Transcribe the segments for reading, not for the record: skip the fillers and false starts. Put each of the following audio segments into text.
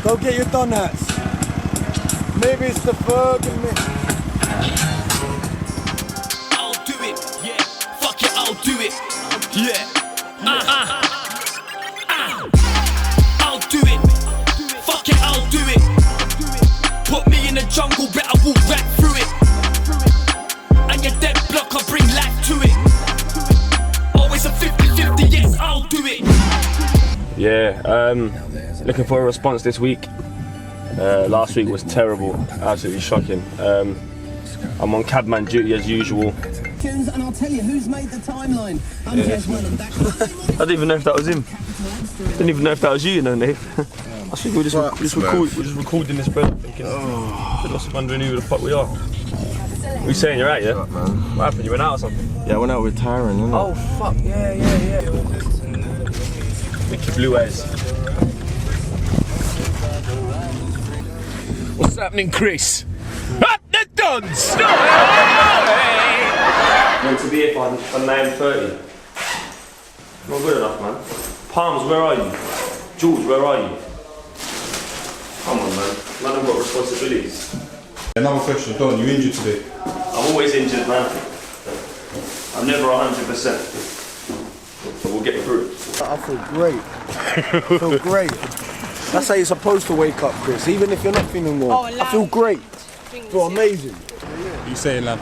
Go get your Don hats. Maybe it's the Ferg in me. I'll do it, yeah. Fuck it, I'll do it, yeah. I'll do it. Fuck it, I'll do it. Put me in the jungle, bet I walk right through it. And your dead block, I'll bring life to it. Always a 50-50, yes, I'll do it. Yeah, looking for a response this week. Last week was terrible, absolutely shocking. I'm on cabman duty as usual. And I'll tell you who's made the timeline. I'm Jez Wellham. I didn't even know if that was him. Didn't even know if that was you, Nate. I think we're just recording this, bro. We're just wondering who the fuck we are. What you saying, you're right, yeah? What happened, you went out or something? Yeah, I went out with Tyron, innit? Oh fuck, yeah. With your blue eyes. What's happening, Chris? Up the DONS! Meant to be here for 9:30. Not good enough, man. Palms, where are you? Jules, where are you? Come on, man. Man, I've got responsibilities. Another question, Don, you injured today? I'm always injured, man. I'm never 100%. But we'll get through it. I feel great. I feel great. That's how you're supposed to wake up, Chris. Even if you're not feeling well. I feel great. I feel amazing. What you saying, lad?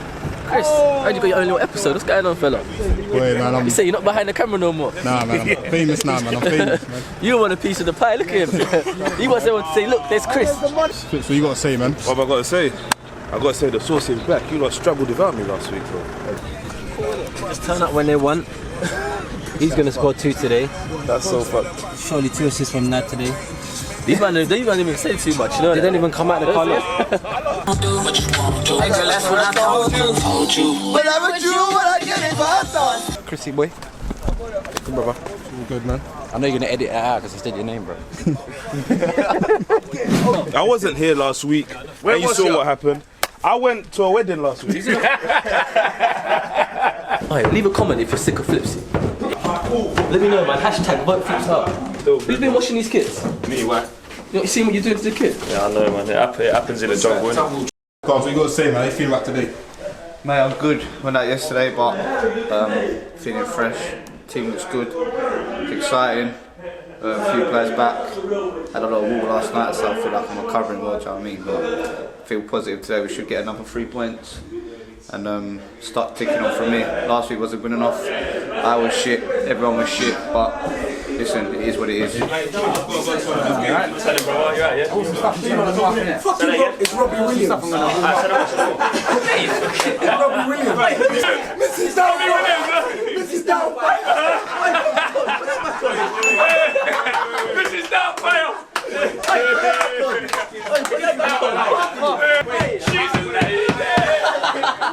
Chris, I heard you got your own little episode. What's going on, fella? Boy, man, You say you're not behind the camera no more. Nah, man, I'm famous now, man. I'm famous, man. You want a piece of the pie, look at him. He wants everyone to say, look, there's Chris. What you got to say, man? What have I got to say? I got to say the sauce is back. You lot struggled without me last week, bro. Just turn up when they want. He's going to score 2 today. That's so fucked. Surely 2 assists from Nad today. These man, they don't even say too much, you know. They don't even come out of the colour. Chrissy boy. Good brother. All good, man. I know you're going to edit it out because I said your name, bro. I wasn't here last week. Where you saw what happened. I went to a wedding last week. Alright, leave a comment if you're sick of Flipsy. Let me know, man. Hashtag vote Flips up. Who's been washing these kits? Me, why? You seen what you're doing to the kid? Yeah, I know, man. It happens in the jungle, innit? What you got to say, man? How you feel about today? Mate, I'm good. Went out yesterday, but feeling fresh. Team looks good. It's exciting. A few players back. Had a lot of water last night, so I feel like I'm recovering well. Do you know what I mean? But I feel positive today. We should get another 3 points and start ticking on from me. Last week wasn't good enough. I was shit. Everyone was shit. But listen, it is what it is. You alright? Tell him, bro. You alright, yeah? It's Robbie Williams. It's Robbie Williams. Mrs. Doubtfire. Mrs. Doubtfire. Mrs. Doubtfire! She's a lady!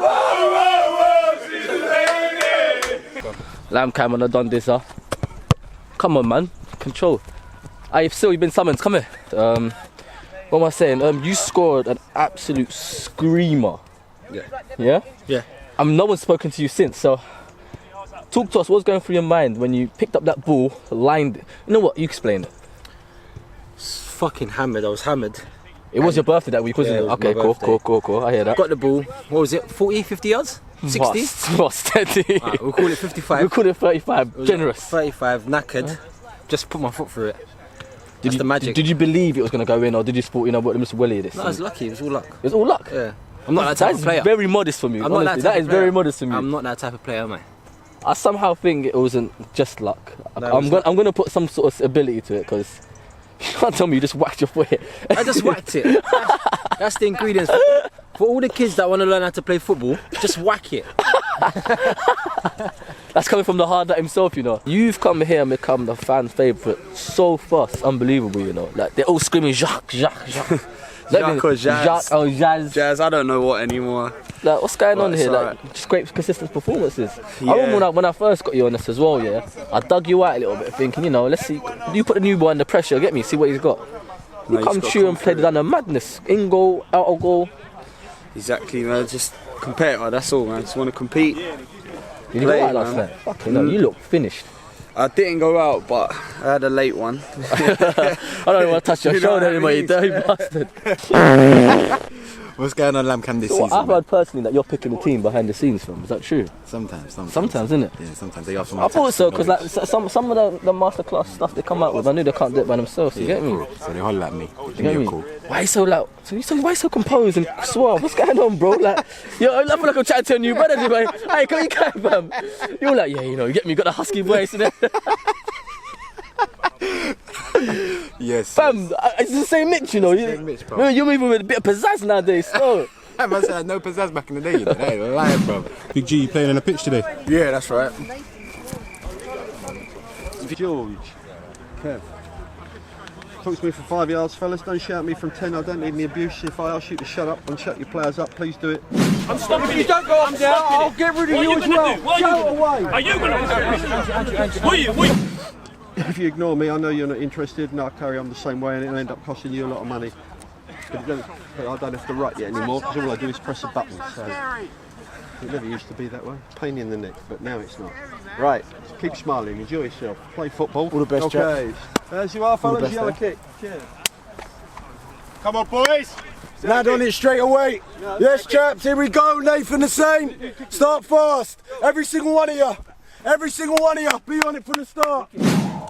Whoa, she's a lady! Lamb cam on the Don this, huh? Come on, man. Control. I've still been summoned. Come here. What am I saying? You scored an absolute screamer. Yeah. Yeah? Yeah. No one's spoken to you since, so talk to us. What's going through your mind when you picked up that ball, lined it? You know what? You explain it. Fucking hammered. I was hammered. It was your birthday that week, wasn't Yeah, it? it was Okay, my cool. I hear that. Got the ball. What was it? 40, 50 yards? 60? What, steady? Right, we'll call it 55. We'll call it 35. Generous. 35, knackered. Just put my foot through it. That's the magic. Did you believe it was going to go in, or did you thought, you know what, Mr. Willie this? No, I was lucky. It was all luck. It was all luck? Yeah. I'm not that type of player. Very modest from you. I'm not honestly. that type That is of player. very modest from you. I'm not that type of player, am I? I somehow think it wasn't just luck. No, I'm going to put some sort of ability to it, because you can't tell me you just whacked your foot. I just whacked it. That's the ingredients. For all the kids that want to learn how to play football, just whack it. That's coming from the hard nut himself, you know. You've come here and become the fan favourite so fast, unbelievable, you know. Like, they're all screaming Jacques, Jacques, Jacques. Jacques or Jazz? Jacques or Jazz. Jazz, I don't know what anymore. Like, what's going on here? Right. Like, just great consistent performances. Yeah. I remember when I first got you on this as well, yeah, I dug you out a little bit thinking, you know, let's see, you put the new boy under pressure, get me, see what he's got. You come true and played down the madness. In goal, out of goal. Exactly, man. Just competitor, that's all, man. Just want to compete. Did you go out last night? Fucking no, you look finished. I didn't go out, but I had a late one. I don't want to touch your shoulder anymore, you dirty bastard. What's going on, Lamcam, this So season? I've heard personally that you're picking the team behind the scenes, fam. Is that true? Sometimes. Sometimes, isn't it? Yeah, sometimes they ask for my I thought tactics so, because like knowledge. some of the masterclass stuff they come out with, I knew they can't do it by themselves. You get me? Cool. So they holler at me. You Give get me me? a call. Why so loud? Why so composed and suave? What's going on, bro? Like, yo, I feel like I'm chatting to a new brother. Like, hey, come you can, fam. You're like, yeah, you know, you get me. You got a husky voice, and Yes. fam, it's the same Mitch, you know. Same Mitch, bro. You're moving with a bit of pizzazz nowadays, so. I must have had no pizzazz back in the day, you know. Hey, we're lying, bro. Big G, you playing on the pitch today? Yeah, that's right. George. Kev. Talk to me for 5 yards, fellas. Don't shout at me from 10. I don't need any abuse. If I ask you to shut up and shut your players up, please do it. I'm stopping If you don't go up there, I'll get rid of you as well. Go away. Are you going to do? Will you? If you ignore me, I know you're not interested, and I'll carry on the same way, and it'll end up costing you a lot of money. But I don't have to write you anymore, because all I do is press a button. So it never used to be that way. Pain in the neck, but now it's not. Right, keep smiling, enjoy yourself, play football. All the best, okay. As you are, fellas, yellow kick. Cheers. Come on, boys. Lad on it straight away. Yes, chaps, here we go. Nathan the same. Start fast. Every single one of you. Every single one of you. Be on it from the start.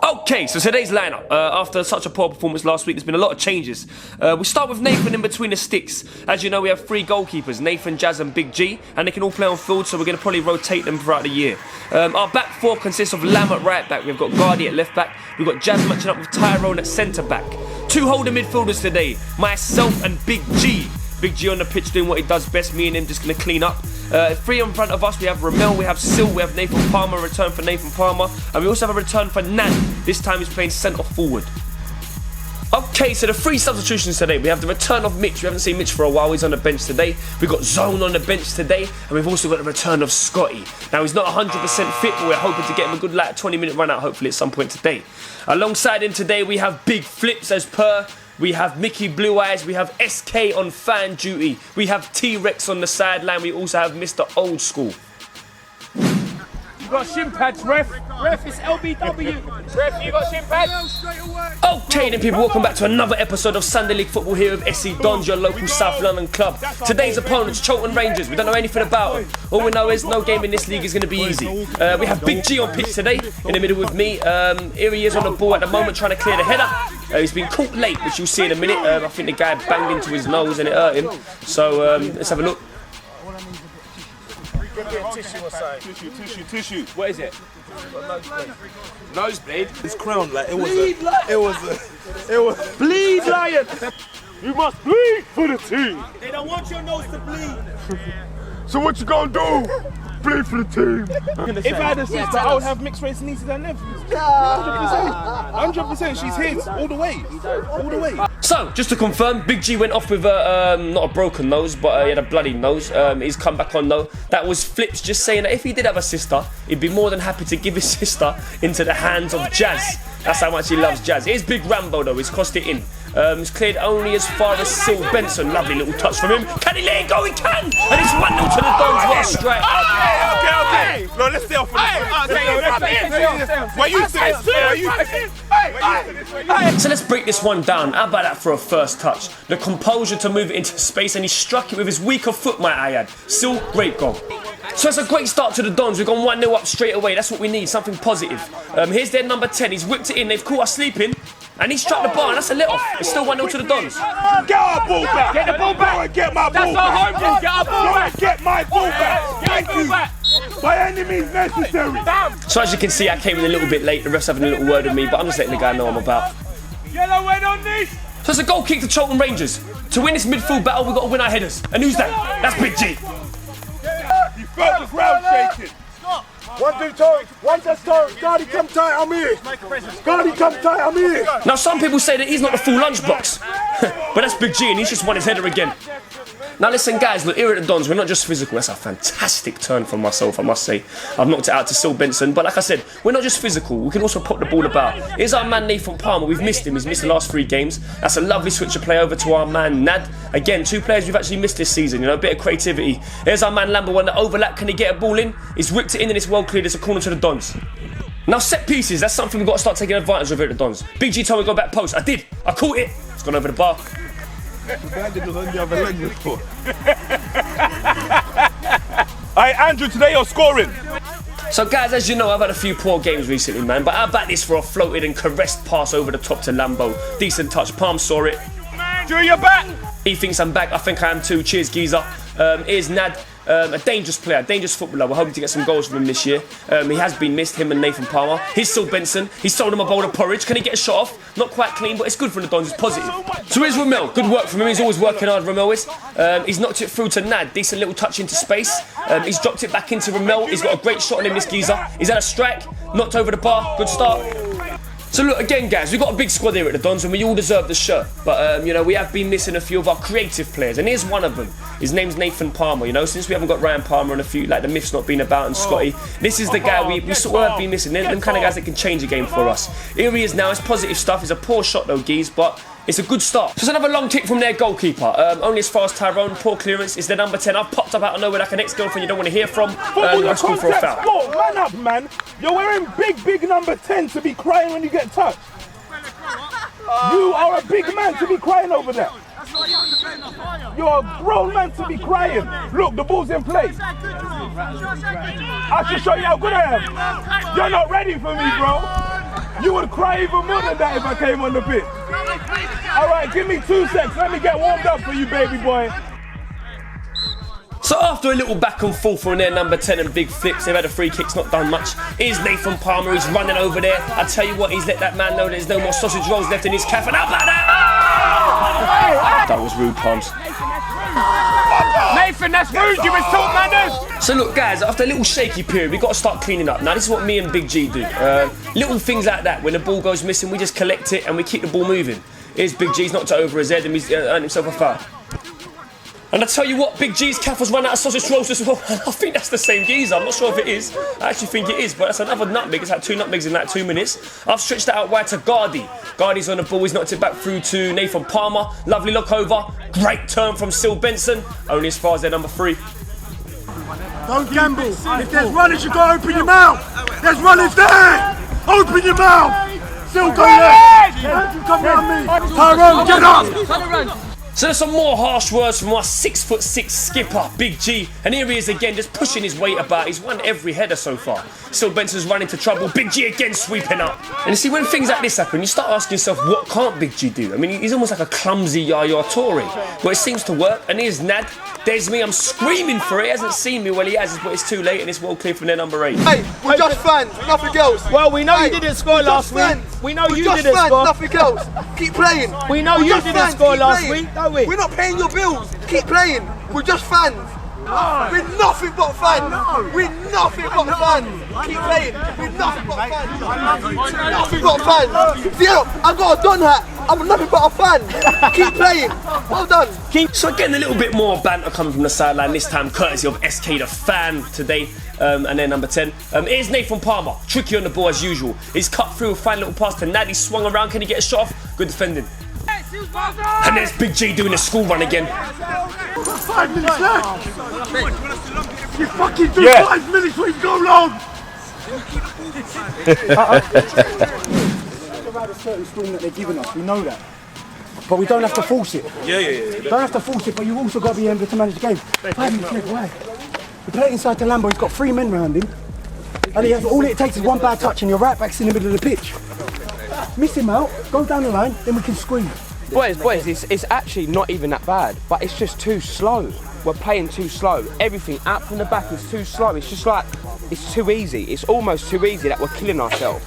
Okay, so today's lineup. After such a poor performance last week, there's been a lot of changes. We start with Nathan in between the sticks. As you know, we have 3 goalkeepers, Nathan, Jazz and Big G, and they can all play on field, so we're going to probably rotate them throughout the year. Our back 4 consists of Lam at right back, we've got Gardy at left back, we've got Jazz matching up with Tyrone at centre back. 2 holding midfielders today, myself and Big G. Big G on the pitch doing what he does best, me and him just going to clean up. 3 in front of us, we have Ramel, we have Sil, we have Nathan Palmer, return for Nathan Palmer, and we also have a return for Nan. This time he's playing centre forward. Okay, so the 3 substitutions today. We have the return of Mitch. We haven't seen Mitch for a while. He's on the bench today. We've got Zone on the bench today, and we've also got the return of Scotty. Now, he's not 100% fit, but we're hoping to get him a good 20-minute run out, hopefully, at some point today. Alongside him today, we have Big Flips as per. We have Mickey Blue Eyes, we have SK on fan duty, we have T-Rex on the sideline, we also have Mr. Old School. You got shin pads, ref. Ref, it's LBW. Ref, you got shin pads. Okay then people, welcome back to another episode of Sunday League Football here with SC Dons, your local South London club. Today's opponents, CHARLTON Rangers. We don't know anything about them. All we know is no game in this league is going to be easy. We have Big G on pitch today, in the middle with me. Here he is on the ball at the moment trying to clear the header. He's been caught late, which you'll see in a minute. I think the guy banged into his nose and it hurt him. So let's have a look. Tissue. What is it? Nosebleed. His crown, like, it was Bleed, Lion! You must bleed for the team! They don't want your nose to bleed! So what you gonna do? Bleed for the team. If I had a sister, I would have mixed race nieces and nephews. 100%. She's his, all the way. All the way. So, just to confirm, Big G went off with not a broken nose, but he had a bloody nose. He's come back on though. That was Flips just saying that if he did have a sister, he'd be more than happy to give his sister into the hands of Jazz. That's how much he loves Jazz. Here's Big Rambo though, he's crossed it in. It's cleared only as far as Sil Benson. Lovely little touch from him. Can he let it go? He can! And it's 1-0 to the Dons. What a strike. Okay. No, let's stay off of So let's break this one down. How about that for a first touch? The composure to move it into space, and he struck it with his weaker foot, might I add. Still, great goal. So it's a great start to the Dons. We've gone 1-0 up straight away. That's what we need, something positive. Here's their number 10. He's whipped it in. They've caught us sleeping. And he struck the bar, and that's a let off. It's still 1-0 to the Dons. Get our ball back! Get the ball back! Get my ball That's back! our home ball! Get our ball back! Get my ball back! Get the ball back! By any means necessary! So as you can see, I came in a little bit late. The refs having a little word with me, but I'm just letting the guy know I'm about. Yellow red on this! So it's a goal kick to CHARLTON Rangers. To win this midfield battle, we've got to win our headers. And who's that? That's Big G. You felt the ground shaking. 1, 2, Torrey. 1, 2, Torrey. Gardy, come tight, I'm here. Gardy, come tight, I'm here. Now some people say that he's not the full lunchbox. But that's Big G and he's just won his header again. Now listen guys, look, here at the Dons, we're not just physical. That's a fantastic turn from myself, I must say. I've knocked it out to Sil Benson, but like I said, we're not just physical, we can also put the ball about. Here's our man Nathan Palmer, we've missed him, he's missed the last 3 games. That's a lovely switch of play over to our man Nad. Again, 2 players we've actually missed this season, you know, a bit of creativity. Here's our man Lambert, one that overlap, can he get a ball in? He's whipped it in and it's well cleared, it's a corner to the Dons. Now set pieces, that's something we've got to start taking advantage of here at the Dons. Big G told me to go back post. I did. I caught it. It's gone over the bar. Hey, Andrew, today you're scoring. So guys, as you know, I've had a few poor games recently, man, but I backed this for a floated and caressed pass over the top to Lambo. Decent touch, Palm saw it. Drew, you're back. He thinks I'm back, I think I am too. Cheers, Geezer. Here's Nad, a dangerous player, dangerous footballer. We're hoping to get some goals from him this year. He has been missed, him and Nathan Palmer. Here's Sil Benson. He's sold him a bowl of porridge. Can he get a shot off? Not quite clean, but it's good for the Dons. It's positive. So here's Ramel. Good work from him. He's always working hard, Ramel is. He's knocked it through to Nad. Decent little touch into space. He's dropped it back into Ramel. He's got a great shot on him, this Geezer. He's had a strike. Knocked over the bar. Good start. So look, again guys, we've got a big squad here at the Dons and we all deserve the shirt. But, you know, we have been missing a few of our creative players. And here's one of them. His name's Nathan Palmer, you know. Since we haven't got Ryan Palmer and a few, like the Myth's not been about and Scotty, this is the guy we sort of have been missing. Them kind of guys that can change a game for us. Here he is now. It's positive stuff. It's a poor shot though, Geese, but it's a good start. Just another long kick from their goalkeeper. Only as far as Tyrone. Poor clearance. It's their number 10. I've popped up out of nowhere like an ex-girlfriend you don't want to hear from. That's called for a foul. Sport, man up, man. You're wearing big number 10 to be crying when you get touched. You are a big man to be crying over that. You're a grown man to be crying. Look, the ball's in play. I should show you how good I am. You're not ready for me, bro. You would cry even more than that if I came on the pitch. All right, give me 2 seconds. Let me get warmed up for you, baby boy. So after a little back and forth on their number 10 and big flips, they've had a free kick's not done much. Here's Nathan Palmer, he's running over there. I tell you what, he's let that man know there's no more sausage rolls left in his cafe. And up like that! That was rude, Palms. Nathan, that's rude, you was taught manners! So look guys, after a little shaky period, we've got to start cleaning up. Now this is what me and Big G do. Little things like that, when the ball goes missing, we just collect it and we keep the ball moving. Here's Big G's knocked it over his head and he's earned himself a foul. And I tell you what, Big G's Caffer's run out of sausage rolls as well. I think that's the same Geezer. I'm not sure if it is. I actually think it is, but that's another nutmeg. It's had 2 nutmegs in like 2 minutes. I've stretched that out wide to Gardy. Gardy's on the ball. He's knocked it back through to Nathan Palmer. Lovely look over. Great turn from Sil Benson. Only as far as their number 3. Don't gamble. If there's runners, you gotta open your mouth. There's runners there. Open your mouth. Still go there. Andrew, come around me. Tyrone, get up. So there's some more harsh words from our 6'6" skipper, Big G. And here he is again, just pushing his weight about. He's won every header so far. Sil Benson's run into trouble. Big G again sweeping up. And you see, when things like this happen, you start asking yourself, what can't Big G do? I mean, he's almost like a clumsy Yaya Toure. But it seems to work. And here's Nad. There's me. I'm screaming for it. He hasn't seen me. Well, he has, but it's too late, and it's well clear from their number 8. Hey, we're just fans, nothing else. Well, we know you didn't score last week. We know you didn't score. Nothing else. Keep playing. We know you didn't score last week, don't we? We're not paying your bills. Keep playing. We're just fans. We're nothing but fans. We're nothing but fans. Keep playing. We're nothing but fans. Nothing but fans. Yeah, I got a Don hat. I'm nothing but a fan. Keep playing. Well done. So getting a little bit more banter coming from the sideline, this time courtesy of SK the fan today. And then number 10. Here's Nathan Palmer. Tricky on the ball as usual. He's cut through a fine little pass to Nad. He swung around. Can he get a shot off? Good defending. And there's Big G doing a school run again. 5 minutes left. You fucking do 5 minutes when you go long. We've had a certain string that they're giving us. We know that. But we don't have to force it. Yeah. Don't have to force it, but you've also got to be able to manage the game. 5 minutes left, why? We play it inside the Lambo, he's got 3 men around him. And he has, all it takes is one bad touch and your right back's in the middle of the pitch. Miss him out, go down the line, then we can scream. Boys, it's actually not even that bad, but it's just too slow. We're playing too slow. Everything out from the back is too slow. It's just like, it's too easy. It's almost too easy that we're killing ourselves.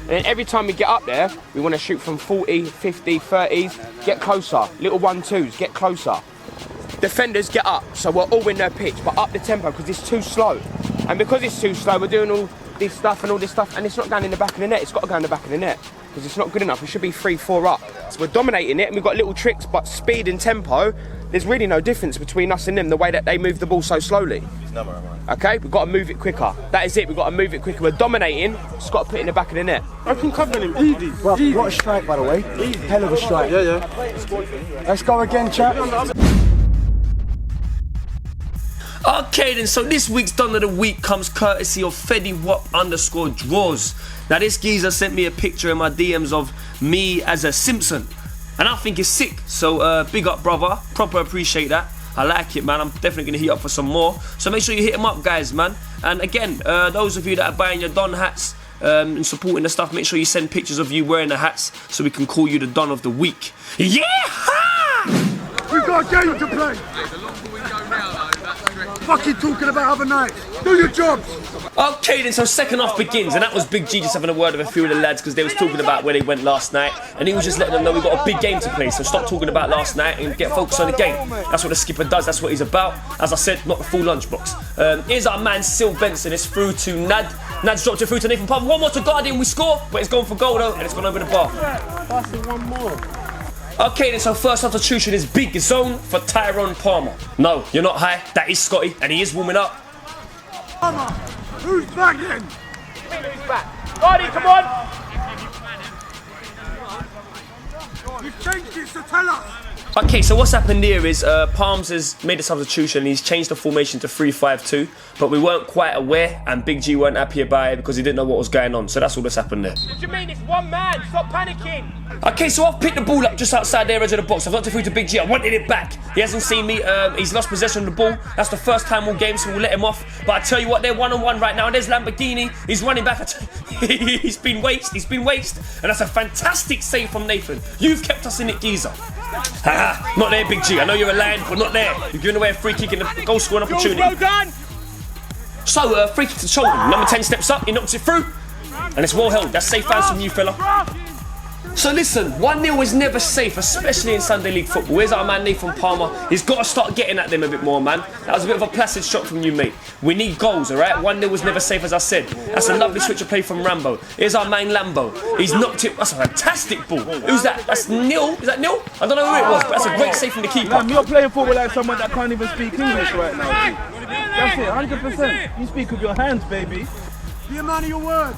And then every time we get up there, we want to shoot from 40, 50, 30s, get closer. Little 1-2s, get closer. Defenders get up, so we're all in their pitch, but up the tempo because it's too slow. And because it's too slow, we're doing all this stuff and all this stuff, and it's not going in the back of the net. It's got to go in the back of the net because it's not good enough. It should be 3-4 up. So we're dominating it, and we've got little tricks, but speed and tempo, there's really no difference between us and them, the way that they move the ball so slowly. Okay, we've got to move it quicker. That is it, we've got to move it quicker. We're dominating, just got to put it in the back of the net. I can cover him, easy. Well, what a strike, by the way. Hell of a strike. Yeah. Let's go again, chap. Okay then, so this week's Don of the Week comes courtesy of FediWop_draws. Now this geezer sent me a picture in my DMs of me as a Simpson, and I think it's sick, so big up brother, proper appreciate that. I like it, man. I'm definitely going to hit up for some more, so make sure you hit him up, guys, man. And again, those of you that are buying your Don hats and supporting the stuff, make sure you send pictures of you wearing the hats so we can call you the Don of the Week. Yeah! We've got a game to play. Fucking talking about other nights. Do your jobs. Okay then, so second half begins, and that was Big G just having a word with a few of the lads because they was talking about where they went last night, and he was just letting them know we got a big game to play, so stop talking about last night and get focused on the game. That's what the skipper does, that's what he's about. As I said, not the full lunchbox. Here's our man Sil Benson, it's through to Nad. Nad's dropped it through to Nathan Palmer. One more to Guardian, we score, but it's gone for goal though, and it's gone over the bar. Passing one more. Okay then, so first substitution is Big Zone for Tyrone Palmer. No, you're not high, that is Scotty, and he is warming up. Palmer, who's back then? Who's back? Guardy, come on! You've changed it, so tell us. Okay, so what's happened here is Palms has made a substitution and he's changed the formation to 3-5-2, but we weren't quite aware and Big G weren't happy about it because he didn't know what was going on, so that's all that's happened there. What do you mean? It's one man, stop panicking! Okay, so I've picked the ball up just outside the edge of the box. I've knocked it through to Big G. I wanted it back. He hasn't seen me. He's lost possession of the ball. That's the first time all game, so we'll let him off. But I tell you what, they're one-on-one right now. And there's Lamborghini. He's running back. He's been waste. He's been waste. And that's a fantastic save from Nathan. You've kept us in it, geezer. Haha, not there, Big G. I know you're a lion, but not there. You've given away a free kick and a goal scoring opportunity. Well done. So, free kick to Charlton. Number 10 steps up. He knocks it through. And it's well held. That's safe hands from you, fella. So listen, 1-0 is never safe, especially in Sunday League football. Here's our man Nathan Palmer. He's got to start getting at them a bit more, man. That was a bit of a placid shot from you, mate. We need goals, alright? 1-0 is never safe, as I said. That's a lovely switch of play from Rambo. Here's our man Lambo. He's knocked it. That's a fantastic ball. Who's that? That's Neil. Is that Neil? I don't know who it was, but that's a great save from the keeper. You're playing football like someone that can't even speak English right now. That's it, 100%. You speak with your hands, baby. Be a man of your word.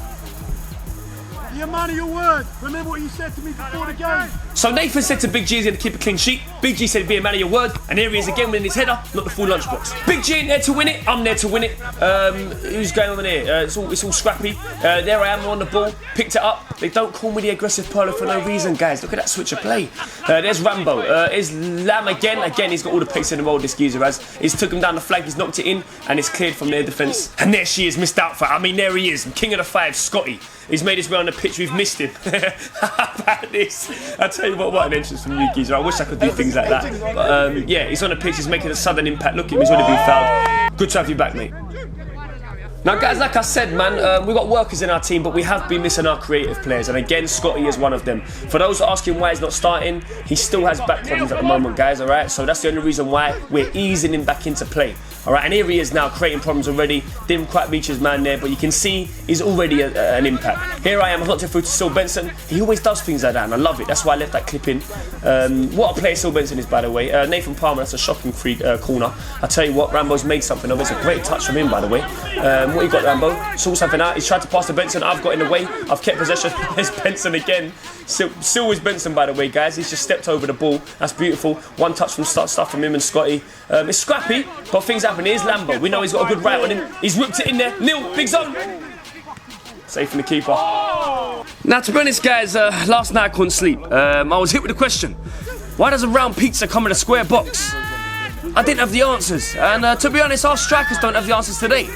Be a man of your word. Remember what you said to me before the game. So Nathan said to Big G he's going to keep a clean sheet. Big G said be a man of your word. And here he is again winning his header, not the full lunchbox. Big G ain't there to win it. I'm there to win it. Who's going on here? It's all scrappy. There I am on the ball. Picked it up. They don't call me the aggressive Perlo for no reason, guys. Look at that switch of play. There's Rambo. There's Lam again. Again, he's got all the pace in the world, this geezer has. He's took him down the flank. He's knocked it in. And it's cleared from their defence. And there she is, missed out for. I mean, there he is. King of the five, Scotty. He's made his way on the pitch. We've missed him. How about this? I tell you what an entrance from you, geezer. I wish I could do things like that. But yeah, he's on the pitch. He's making a sudden impact. Look at him. He's already been fouled. Good to have you back, mate. Now, guys, like I said, man, we've got workers in our team, but we have been missing our creative players. And again, Scotty is one of them. For those asking why he's not starting, he still has back problems at the moment, guys, all right? So that's the only reason why we're easing him back into play. All right, and here he is now creating problems already. Didn't quite reach his man there, but you can see he's already an impact. Here I am, I've knocked it through to Sil Benson. He always does things like that, and I love it. That's why I left that clip in. What a player Sil Benson is, by the way. Nathan Palmer, that's a shocking free corner. I tell you what, Rambo's made something of it. It's a great touch from him, by the way. What you got, Rambo? Sort something out. He's tried to pass to Benson. I've got in the way. I've kept possession. There's Benson again. Sil is Benson, by the way, guys. He's just stepped over the ball. That's beautiful. One touch from stuff from him and Scotty. It's scrappy, but things happen. Here's Lambo. We know he's got a good right on him. He's whipped it in there. Nil, big zone. Safe from the keeper. Now, to be honest, guys, last night I couldn't sleep. I was hit with a question. Why does a round pizza come in a square box? I didn't have the answers. And to be honest, our strikers don't have the answers today.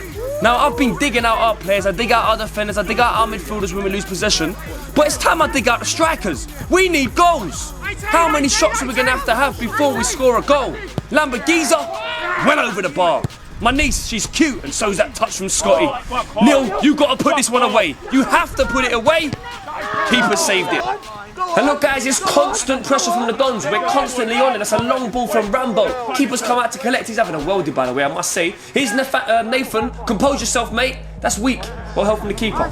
Now, I've been digging out our players, I dig out our defenders, I dig out our midfielders when we lose possession. But it's time I dig out the strikers. We need goals. How many shots are we going to have before we score a goal? Lamborghini, well over the bar. My niece, she's cute, and so's that touch from Scotty. Neil, you got to put this one away. You have to put it away. Keeper saved it. And look, guys, it's constant pressure from the Dons. We're constantly on it. That's a long ball from Rambo. Keeper's come out to collect. He's having a worldie, by the way, I must say. Here's Nathan. Compose yourself, mate. That's weak. Well help from the keeper.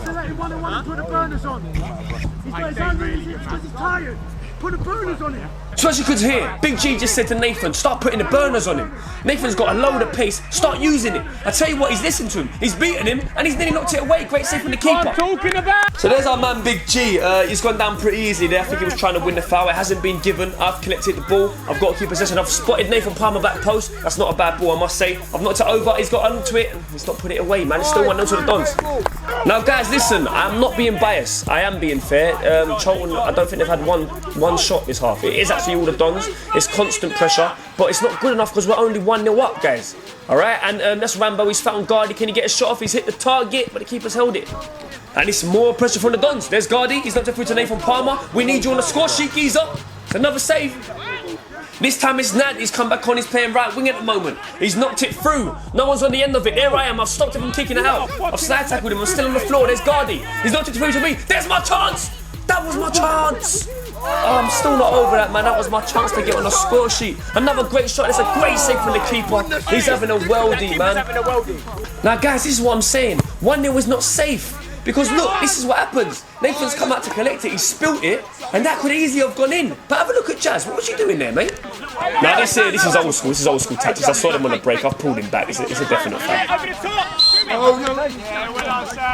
He's tired. put the burners on him. So as you could hear, Big G just said to Nathan, start putting the burners on him. Nathan's got a load of pace, start using it. I tell you what, he's listened to him, he's beaten him, and he's nearly knocked it away. Great save from the keeper. What I'm talking about. So there's our man Big G. He's gone down pretty easy there. I think he was trying to win the foul. It hasn't been given. I've collected the ball. I've got to keep possession. I've spotted Nathan Palmer back post. That's not a bad ball, I must say. I've knocked it over. He's got onto it, and he's not put it away, man. It's still 1-0 to the Dons. Now, guys, listen. I'm not being biased. I am being fair. Charlton, I don't think they've had one shot this half. It is actually all the Dons. It's constant pressure, but it's not good enough because we're only 1-0 up, guys. All right, and that's Rambo. He's found Gardy. Can he get a shot off? He's hit the target, but the keeper's held it. And it's more pressure from the Dons. There's Gardy. He's knocked it through to Nathan Palmer. We need you on the score sheet, geezer. It's another save. This time it's Nad. He's come back on. He's playing right wing at the moment. He's knocked it through. No one's on the end of it. There I am. I've stopped him from kicking it out. I've slide tackled him. I'm still on the floor. There's Gardy. He's knocked it through to me. There's my chance. That was my chance. Oh, I'm still not over that, man. That was my chance to get on the score sheet. Another great shot. It's a great save from the keeper. He's having a worldie, man. Now, guys, this is what I'm saying. 1-0 is not safe. Because look, this is what happens. Nathan's come out to collect it, he spilt it, and that could easily have gone in. But have a look at Jazz. What was you doing there, mate? Now, this is old school. This is old school tactics. I saw them on the break. I've pulled him back. It's a definite fact.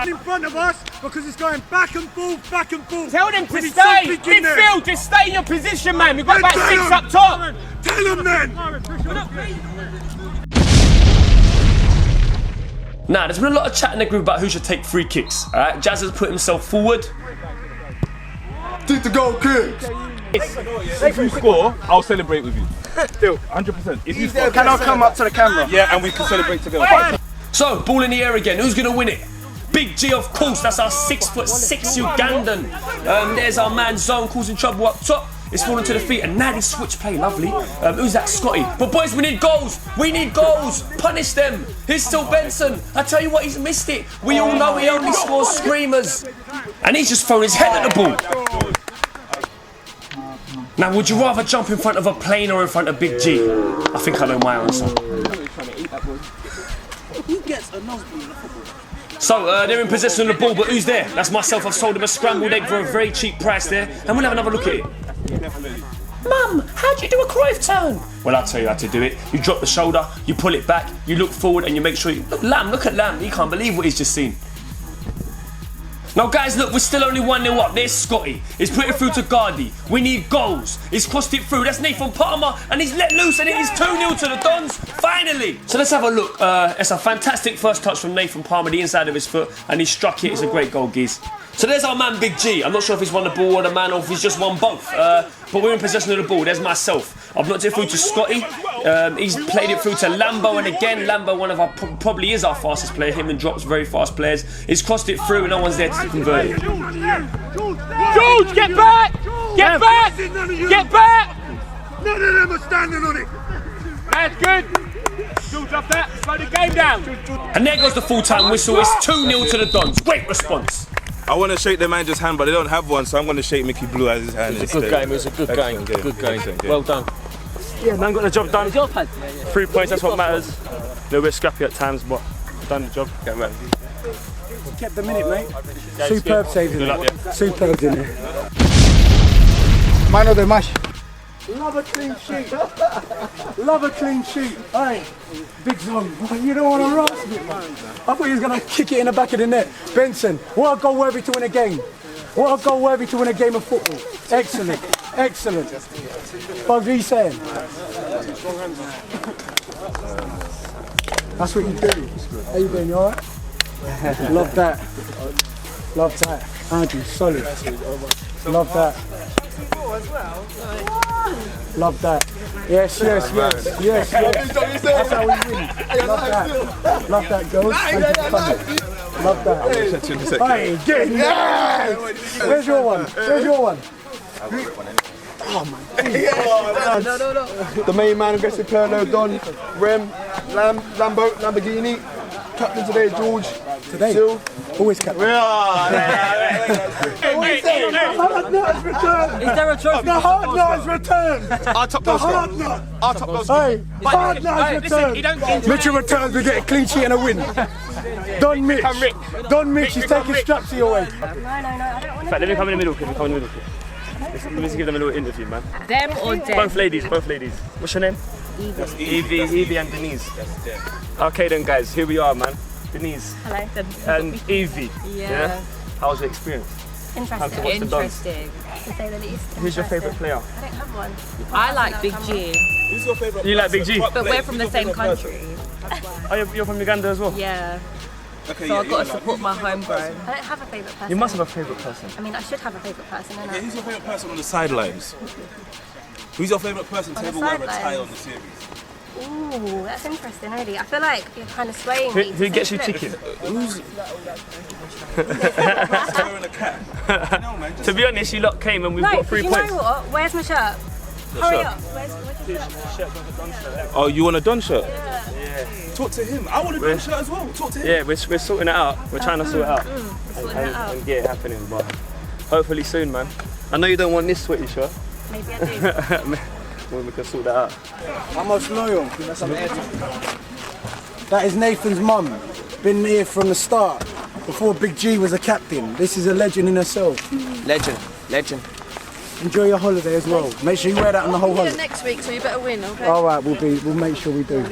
In front of us because it's going back and forth, back and forth. Tell them to stay. Midfield, just stay in your position, man. We've got about 6 up top. Tell them then. Now, there's been a lot of chat in the group about who should take free kicks. All right, Jazz has put himself forward. Take the goal kicks. If you score, I'll celebrate with you. Still, 100%. If you score, can I come up to the camera? Yeah, and we can celebrate together. So, ball in the air again. Who's going to win it? Big G, of course. That's our 6'6" Ugandan. There's our man Zone causing trouble up top. It's fallen to the feet, and now they switch play, lovely. Who's that, Scotty? But boys, we need goals. We need goals. Punish them. Here's still Benson. I tell you what, he's missed it. We all know he only scores screamers. And he's just thrown his head at the ball. Now, would you rather jump in front of a plane or in front of Big G? I think I know my answer. Who gets a nosebleed? So, they're in possession of the ball, but who's there? That's myself. I've sold him a scrambled egg for a very cheap price there. And we'll have another look at it. Mum, how do you do a Cruyff turn? Well, I'll tell you how to do it. You drop the shoulder, you pull it back, you look forward, and you make sure you... Look at Lamb. He can't believe what he's just seen. Now, guys, look, we're still only 1-0 up. There's Scotty. He's put it through to Gardy. We need goals. He's crossed it through. That's Nathan Palmer, and he's let loose, and it is 2-0 to the Dons, finally. So let's have a look. It's a fantastic first touch from Nathan Palmer, the inside of his foot, and he struck it. It's a great goal, geez. So there's our man, Big G. I'm not sure if he's won the ball or the man, or if he's just won both. But we're in possession of the ball. There's myself. I've knocked it through to Scotty. He's played it through to Lambo, and again, Lambo, one of our probably is our fastest player. Him and Drops, very fast players. He's crossed it through, and no one's there to convert it. George, get back! Get back! Get back! None of them are standing on it. That's good. George, up that. Slow the game down. And there goes the full-time whistle. It's 2-0 to the Dons. Great response. I want to shake the manager's hand, but they don't have one, so I'm going to shake Mickey Blue as his hand. It's a good game. It's a good game. Good game. Well done. Yeah, man, got the job done. 3 points, that's what matters. A little bit scrappy at times, but done the job. Get back. Kept the minute, mate. Superb saves in it. Superb in it. Man of the match. Love a clean sheet. Love a clean sheet. Hey, Big Zone, you don't want to rush me, man. I thought he was going to kick it in the back of the net. Benson, what a goal worthy to win a game. What a goal worthy to win a game of football. Excellent. Excellent. What are you saying? That's what you do. How you doing, you alright? Love that. Love that. Andrew, solid. Love that. Love that. Yes. That's how we win. Love that. Love that, girls. Love that. Hey, get in there. Where's your one? Oh my God. No. The main man, aggressive player, no Don, Rem, Lambo, Lamborghini, captain today, George. Today? Still. Always captain. We are. The hard nut has returned. Is there a trophy? The hard nut has returned. Our top goal scorer. Our top goal scorer. Hey, hard nut has returned. Mitchell returns, we get a clean sheet and a win. Don Mitch, he's taking Strapzy away. In fact, let me come in the middle, kid. Let's give them a little interview, man. Them or them? Both ladies. What's your name? Evie and Denise. Okay then, guys, here we are, man. Denise. Hello. And Evie. Yeah. How was your experience? Interesting. Time to watch the DONS. To say the least. Who's your favourite player? I don't have one. I like Big G. Who's your favourite? You like Big G? But we're from the same country. Oh, you're from Uganda as well? Yeah. Okay, So I've got to support my homegrown. I don't have a favourite person. You must have a favourite person. I mean, I should have a favourite person. Don't I? Who's your favourite person on the sidelines? Who's your favourite person to On the ever wear a tie sidelines? on the series? Ooh, that's interesting, really. I feel like you're kind of swaying Who me. who to gets say you flip. ticket? Who's wearing a cap? No, man. To be honest, you lot came and we've No, got 3 you points. know what? Where's my shirt? Hurry up. Where's your shirt? Oh, you want a Don shirt? Yeah. Talk to him. I want a Don shirt as well. Talk to him. Yeah, we're sorting it out. We're trying to sort it out. Sorting it out. And get it happening, but hopefully soon, man. I know you don't want this sweaty shirt. Maybe I do. Well, we can sort that out. I'm most loyal. That is Nathan's mum. Been here from the start. Before Big G was a captain. This is a legend in herself. Legend. Enjoy your holiday as well. Make sure you wear that on the whole holiday. Next week, so you better win, okay? All right, we'll make sure we do.